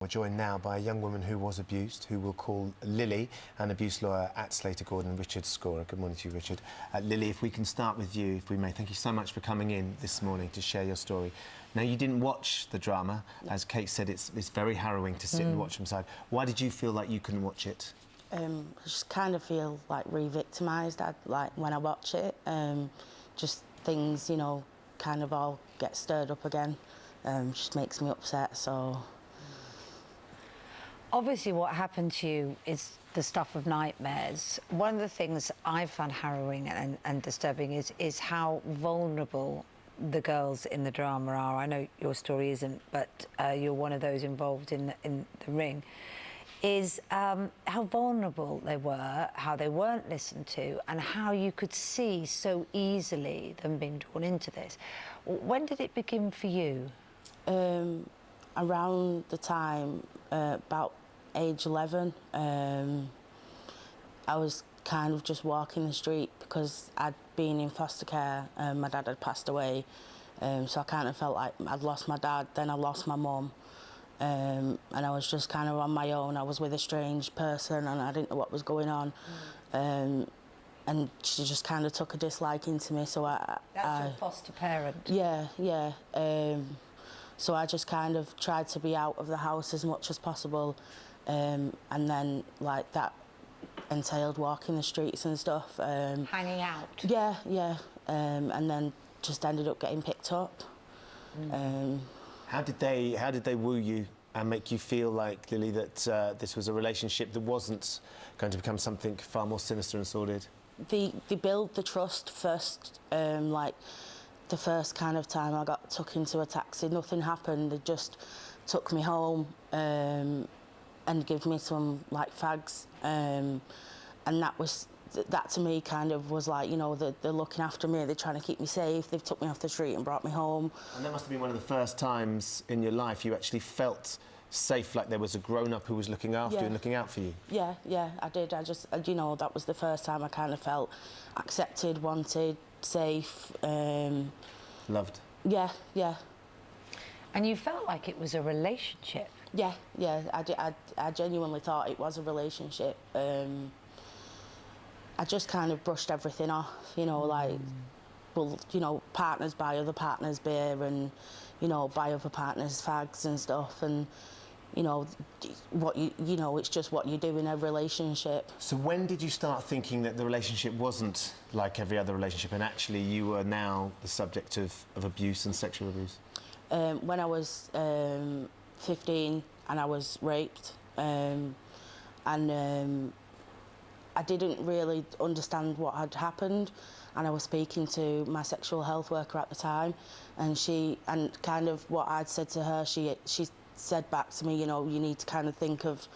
We're joined now by a young woman who was abused, who we'll call Lily, an abuse lawyer at Slater Gordon, Richard Scorer. Good morning to you, Richard. Lily, if we can start with you, if we may. Thank you so much for coming in this morning to share your story. Now, you didn't watch the drama. As Kate said, it's very harrowing to sit and watch from side. Why did you feel like you couldn't watch it? I just kind of feel like re-victimised, like when I watch it. Just things, you know, kind of all get stirred up again. Just makes me upset, so... Obviously, what happened to you is the stuff of nightmares. One of the things I found harrowing and disturbing is how vulnerable the girls in the drama are. I know your story isn't, but you're one of those involved in the ring. Is how vulnerable they were, how they weren't listened to, and how you could see so easily them being drawn into this. When did it begin for you? Around the time, about age 11, I was kind of just walking the street because I'd been in foster care. My dad had passed away, so I kind of felt like I'd lost my dad, then I lost my mum, and I was just kind of on my own. I was with a strange person and I didn't know what was going on, and she just kind of took a dislike to me, so That's your foster parent? Yeah. So I just kind of tried to be out of the house as much as possible, and then, like, that entailed walking the streets and stuff. Hanging out? Yeah. And then just ended up getting picked up. How did they woo you and make you feel like, Lily, that this was a relationship that wasn't going to become something far more sinister and sordid? They build the trust first, like... The first kind of time I got took into a taxi, nothing happened. They just took me home and gave me some, like, fags. And that to me kind of was like, you know, they're looking after me, they're trying to keep me safe. They've took me off the street and brought me home. And that must have been one of the first times in your life you actually felt safe, like there was a grown-up who was looking after you and looking out for you. Yeah, I did. You know, that was the first time I kind of felt accepted, wanted, safe. Loved. Yeah. And you felt like it was a relationship? Yeah, I genuinely thought it was a relationship. I just kind of brushed everything off, you know, like, well, you know, partners buy other partners beer and, you know, buy other partners fags and stuff, and, you know, you know, it's just what you do in a relationship. So when did you start thinking that the relationship wasn't like every other relationship and actually you were now the subject of abuse and sexual abuse? When I was 15 and I was raped, and I didn't really understand what had happened, and I was speaking to my sexual health worker at the time, and kind of what I'd said to her, she said back to me, you know, you need to kind of think of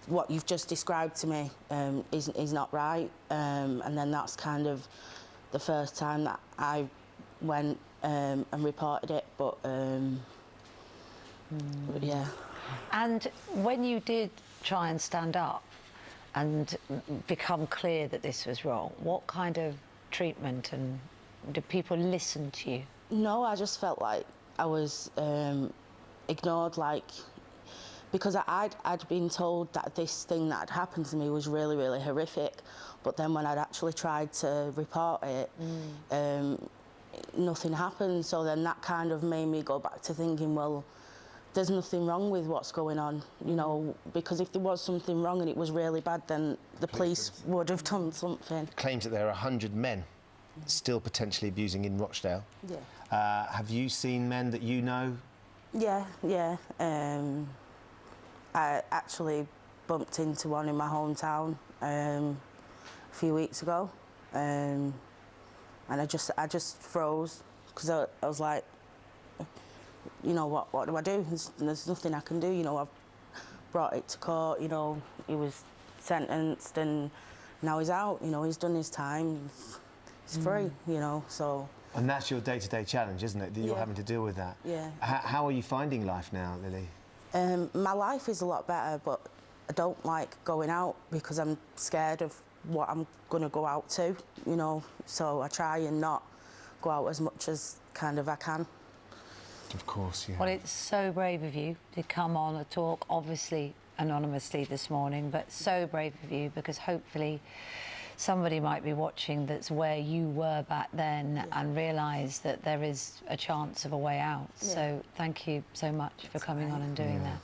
what you've just described to me is not right, and then that's kind of the first time that I went and reported it, but yeah. And when you did try and stand up and become clear that this was wrong, what kind of treatment, and did people listen to you? No, I just felt like I was ignored, like, because I'd been told that this thing that had happened to me was really, really horrific, but then when I'd actually tried to report it, nothing happened. So then that kind of made me go back to thinking, well, there's nothing wrong with what's going on, you know, because if there was something wrong and it was really bad, then the police would have done something. Claims that there are 100 men still potentially abusing in Rochdale. Yeah. Have you seen men that you know? Yeah. I actually bumped into one in my hometown a few weeks ago, and I just froze because I was like, you know, what do I do? There's nothing I can do. You know, I've brought it to court. You know, he was sentenced and now he's out. You know, he's done his time. He's free. You know, so. And that's your day-to-day challenge, isn't it? That you're having to deal with that. Yeah. How are you finding life now, Lily? My life is a lot better, but I don't like going out because I'm scared of what I'm going to go out to, you know. So I try and not go out as much as kind of I can. Of course, yeah. Well, it's so brave of you to come on and talk, obviously anonymously this morning, but so brave of you, because hopefully somebody might be watching that's where you were back then and realise that there is a chance of a way out. So thank you so much for coming on and doing that.